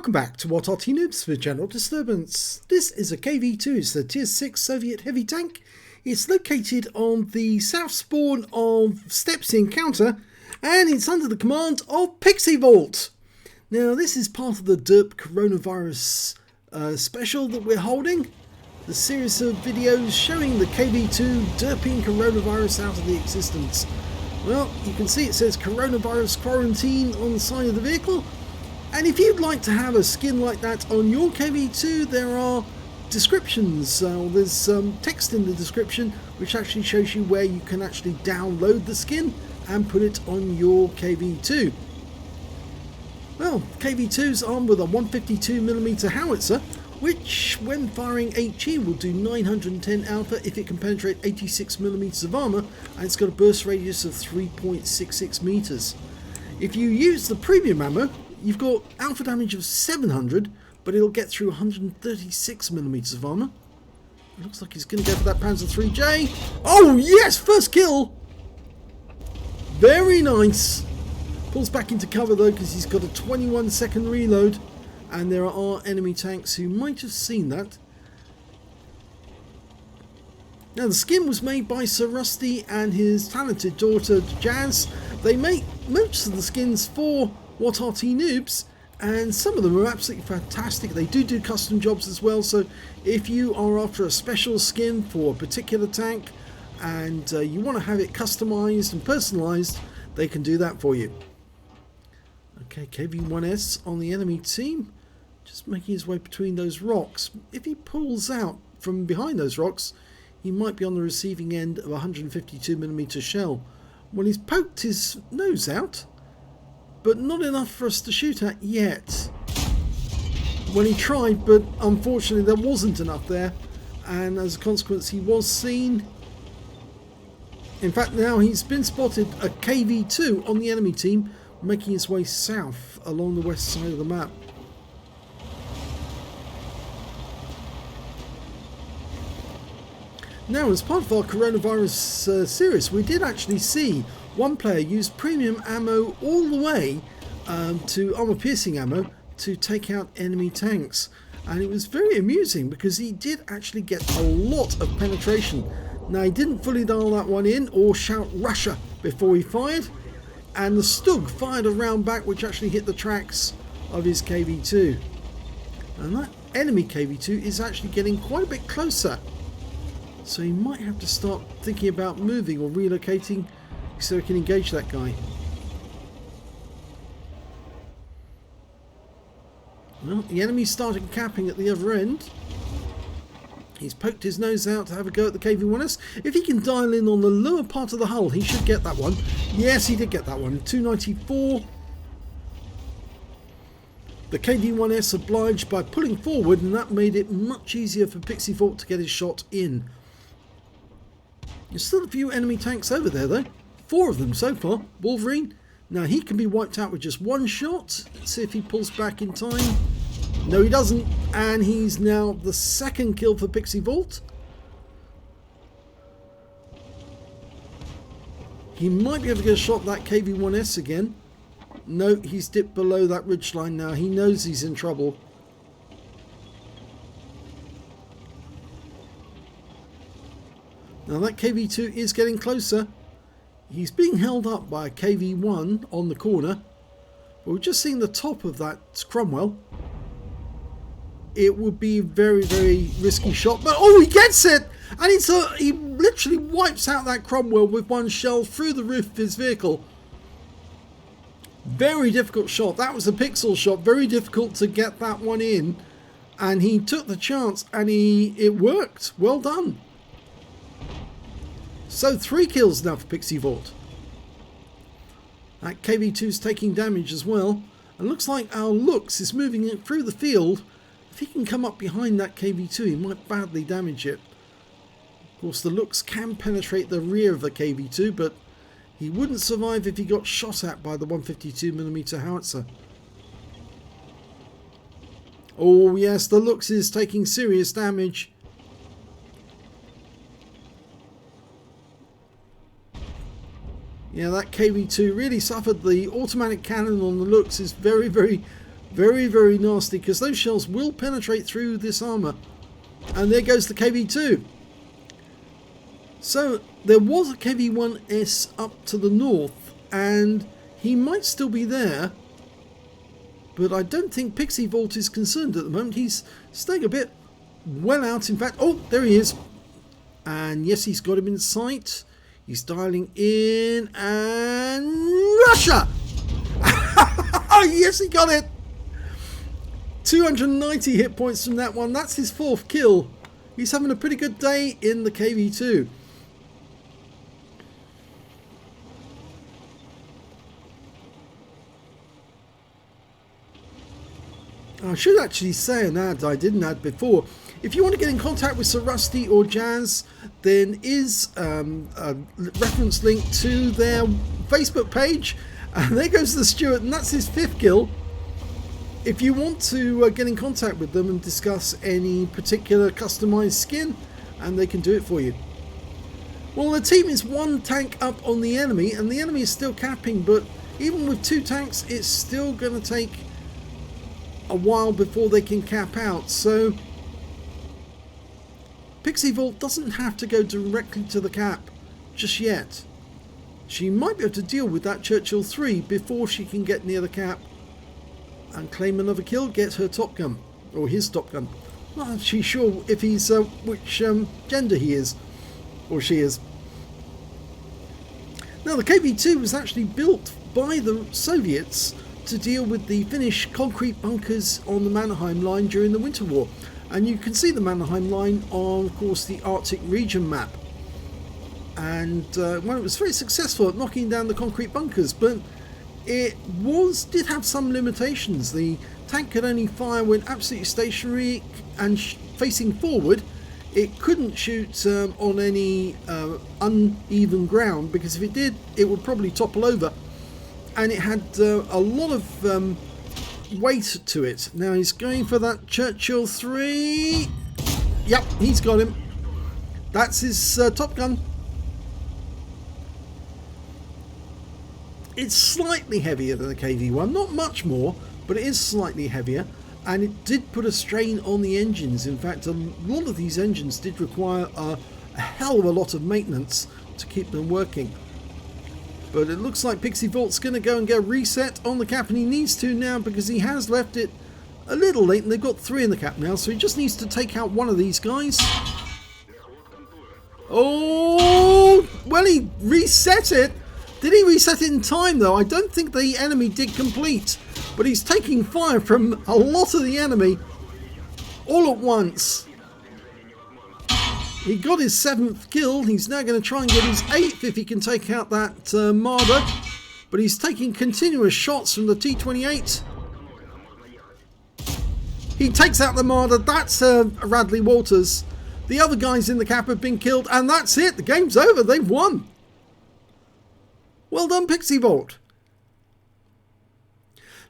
Welcome back to what Arty Noobs for General Disturbance. This is a KV-2, it's the Tier 6 Soviet heavy tank. It's located on the south spawn of Steps Encounter, and it's under the command of pixyvalt. Now this is part of the Derp coronavirus special that we're holding. The series of videos showing the KV-2 derping coronavirus out of the existence. Well, you can see it says coronavirus quarantine on the side of the vehicle. And if you'd like to have a skin like that on your KV-2, there are descriptions. There's text in the description which actually shows you where you can actually download the skin and put it on your KV-2. Well, KV-2's armed with a 152mm howitzer, which when firing HE will do 910 alpha if it can penetrate 86mm of armour, and it's got a burst radius of 3.66 meters. If you use the premium ammo, you've got alpha damage of 700, but it'll get through 136mm of armour. It looks like he's going to go for that Panzer 3J. Oh yes, first kill! Very nice. Pulls back into cover though because he's got a 21-second reload, and there are enemy tanks who might have seen that. Now the skin was made by Sir Rusty and his talented daughter Jazz. They make most of the skins for What Arty Noobs, and some of them are absolutely fantastic. They do custom jobs as well, so if you are after a special skin for a particular tank and you want to have it customized and personalized, they can do that for you. Okay, KV-1S on the enemy team, just making his way between those rocks. If he pulls out from behind those rocks, he might be on the receiving end of a 152mm shell. Well, he's poked his nose out, but not enough for us to shoot at yet. Well, he tried, but unfortunately there wasn't enough there, and as a consequence he was seen. In fact, now he's been spotted a KV-2 on the enemy team making his way south along the west side of the map. Now, as part of our coronavirus series, we did actually see one player use premium ammo all the way to armor-piercing ammo to take out enemy tanks. And it was very amusing because he did actually get a lot of penetration. Now, he didn't fully dial that one in or shout Russia before he fired. And the Stug fired a round back which actually hit the tracks of his KV-2. And that enemy KV-2 is actually getting quite a bit closer. So he might have to start thinking about moving or relocating so he can engage that guy. Well, the enemy's started capping at the other end. He's poked his nose out to have a go at the KV-1S. If he can dial in on the lower part of the hull, he should get that one. Yes, he did get that one. 294. The KV-1S obliged by pulling forward, and that made it much easier for pixyvalt to get his shot in. There's still a few enemy tanks over there though. 4 of them so far. Wolverine. Now he can be wiped out with just one shot. Let's see if he pulls back in time. No, he doesn't. And he's now the second kill for pixyvalt. He might be able to get a shot at that KV-1S again. No, he's dipped below that ridgeline now. He knows he's in trouble. Now that KV-2 is getting closer. He's being held up by a KV-1 on the corner. But we're just seeing the top of that Cromwell. It would be a very, very risky shot. But oh, he gets it! And he literally wipes out that Cromwell with one shell through the roof of his vehicle. Very difficult shot. That was a pixel shot. Very difficult to get that one in. And he took the chance and it worked. Well done. So 3 kills now for pixyvalt. That KV-2's taking damage as well. And looks like our Lux is moving it through the field. If he can come up behind that KV-2, he might badly damage it. Of course, the Lux can penetrate the rear of the KV-2, but he wouldn't survive if he got shot at by the 152mm howitzer. Oh yes, the Lux is taking serious damage. Yeah, that KV-2 really suffered. The automatic cannon on the Lux is very, very Very, very nasty, because those shells will penetrate through this armour. And there goes the KV-2. So there was a KV-1S up to the north, and he might still be there, but I don't think pixyvalt is concerned at the moment. He's staying a bit well out. In fact, oh, there he is. And yes, he's got him in sight. He's dialing in, and Russia! Yes, he got it! 290 hit points from that one. That's his 4th kill. He's having a pretty good day in the KV-2. I should actually say an ad I didn't add before. If you want to get in contact with Sir Rusty or Jazz, then is a reference link to their Facebook page. And there goes the Stuart, and that's his 5th kill. If you want to get in contact with them and discuss any particular customized skin, and they can do it for you. Well, the team is 1 tank up on the enemy, and the enemy is still capping, but even with 2 tanks, it's still going to take a while before they can cap out. So pixyvalt doesn't have to go directly to the cap just yet. She might be able to deal with that Churchill 3 before she can get near the cap and claim another kill, get her top gun, or his top gun. Not actually sure if he's which gender he is, or she is. Now the KV-2 was actually built by the Soviets to deal with the Finnish concrete bunkers on the Mannerheim line during the Winter War. And you can see the Mannerheim line on, of course, the Arctic region map. And well, it was very successful at knocking down the concrete bunkers, but it did have some limitations. The tank could only fire when absolutely stationary and facing forward. It couldn't shoot on any uneven ground, because if it did, it would probably topple over. And it had a lot of weight to it. Now he's going for that Churchill 3. Yep, he's got him. That's his top gun. It's slightly heavier than the KV-1, not much more, but it is slightly heavier, and it did put a strain on the engines. In fact, a lot of these engines did require a hell of a lot of maintenance to keep them working. But it looks like pixyvalt's going to go and get a reset on the cap, and he needs to now, because he has left it a little late, and they've got 3 in the cap now, so he just needs to take out one of these guys. Oh, well, he reset it. Did he reset it in time, though? I don't think the enemy did complete, but he's taking fire from a lot of the enemy all at once. He got his 7th kill. He's now going to try and get his 8th if he can take out that Marder, but he's taking continuous shots from the T-28. He takes out the Marder. That's Radley Walters. The other guys in the cap have been killed, and that's it. The game's over. They've won. Well done, pixyvalt.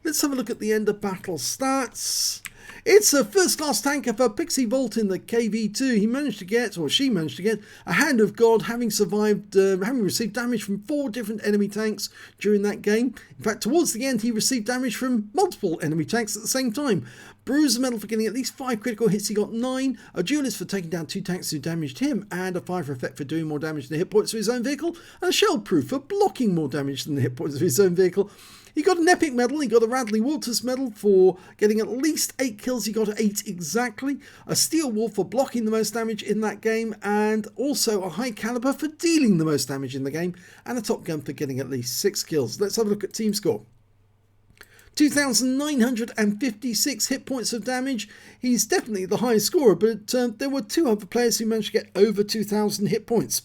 Let's have a look at the end of battle stats. It's a first-class tanker for pixyvalt in the KV-2. He managed to get, or she managed to get, a Hand of God, having survived, having received damage from 4 different enemy tanks during that game. In fact, towards the end, he received damage from multiple enemy tanks at the same time. Bruiser medal for getting at least 5 critical hits, he got 9. A duelist for taking down 2 tanks who damaged him, and a 5 for effect for doing more damage than the hit points of his own vehicle, and a shell proof for blocking more damage than the hit points of his own vehicle. He got an epic medal. He got a Radley Walters medal for getting at least 8 kills. He got 8 exactly. A steel wall for blocking the most damage in that game, and also a high caliber for dealing the most damage in the game, and a top gun for getting at least 6 kills. Let's have a look at team score. 2,956 hit points of damage. He's definitely the highest scorer, but there were 2 other players who managed to get over 2,000 hit points.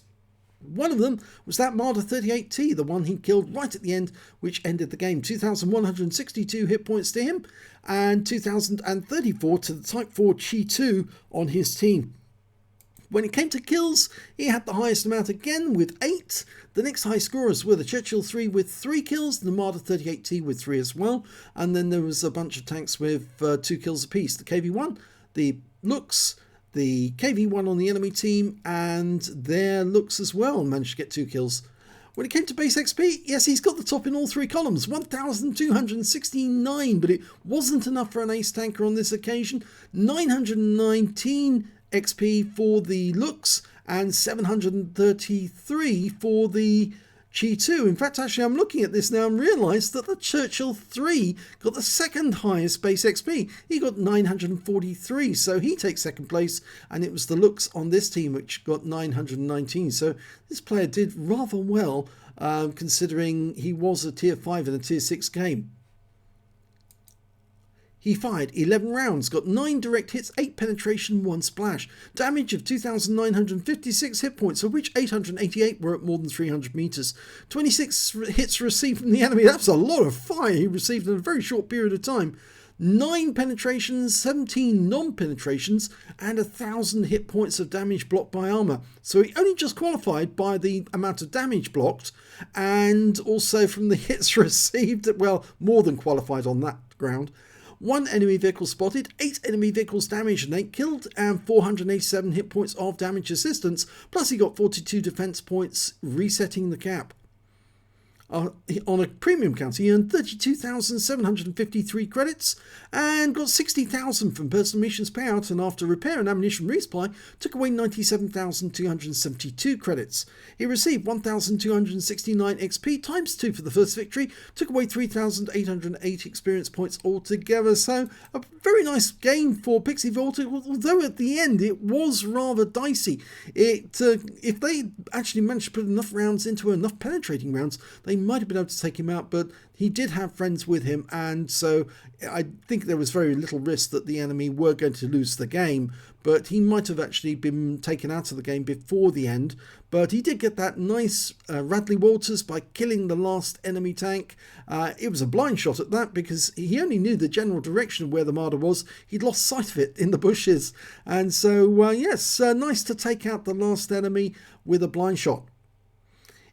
One of them was that Marder 38T, the one he killed right at the end, which ended the game. 2,162 hit points to him, and 2,034 to the Type 4 Chi 2 on his team. When it came to kills, he had the highest amount again with 8. The next high scorers were the Churchill 3 with 3 kills, the Marder 38T with 3 as well, and then there was a bunch of tanks with 2 kills apiece. The KV-1, the Looks, the KV-1 on the enemy team, and their Looks as well managed to get 2 kills. When it came to base XP, yes, he's got the top in all three columns, 1,269, but it wasn't enough for an ace tanker on this occasion. 919 XP for the looks and 733 for the G2. In fact, actually, I'm looking at this now and realise that the Churchill 3 got the second highest base XP. He got 943, so he takes second place, and it was the looks on this team which got 919. So this player did rather well, considering he was a tier 5 in a tier 6 game. He fired 11 rounds, got 9 direct hits, 8 penetration, 1 splash. Damage of 2,956 hit points, of which 888 were at more than 300 meters. 26 hits received from the enemy. That's a lot of fire he received in a very short period of time. 9 penetrations, 17 non-penetrations, and 1,000 hit points of damage blocked by armor. So he only just qualified by the amount of damage blocked, and also from the hits received, well, more than qualified on that ground. 1 enemy vehicle spotted, 8 enemy vehicles damaged and 8 killed, and 487 hit points of damage assistance, plus he got 42 defense points, resetting the cap. On a premium count, he earned 32,753 credits and got 60,000 from personal missions payout, and after repair and ammunition resupply, took away 97,272 credits. He received 1,269 XP times 2 for the first victory, took away 3,808 experience points altogether. So a very nice game for pixyvalt, although at the end it was rather dicey. If they actually managed to put enough rounds into enough penetrating rounds, they might have been able to take him out, but he did have friends with him, and so I think there was very little risk that the enemy were going to lose the game, but he might have actually been taken out of the game before the end. But he did get that nice Radley Walters by killing the last enemy tank. It was a blind shot at that, because he only knew the general direction of where the Marder was. He'd lost sight of it in the bushes, and so yes, nice to take out the last enemy with a blind shot.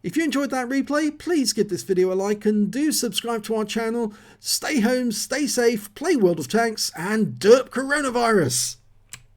If you enjoyed that replay, please give this video a like and do subscribe to our channel. Stay home, stay safe, play World of Tanks, and derp coronavirus!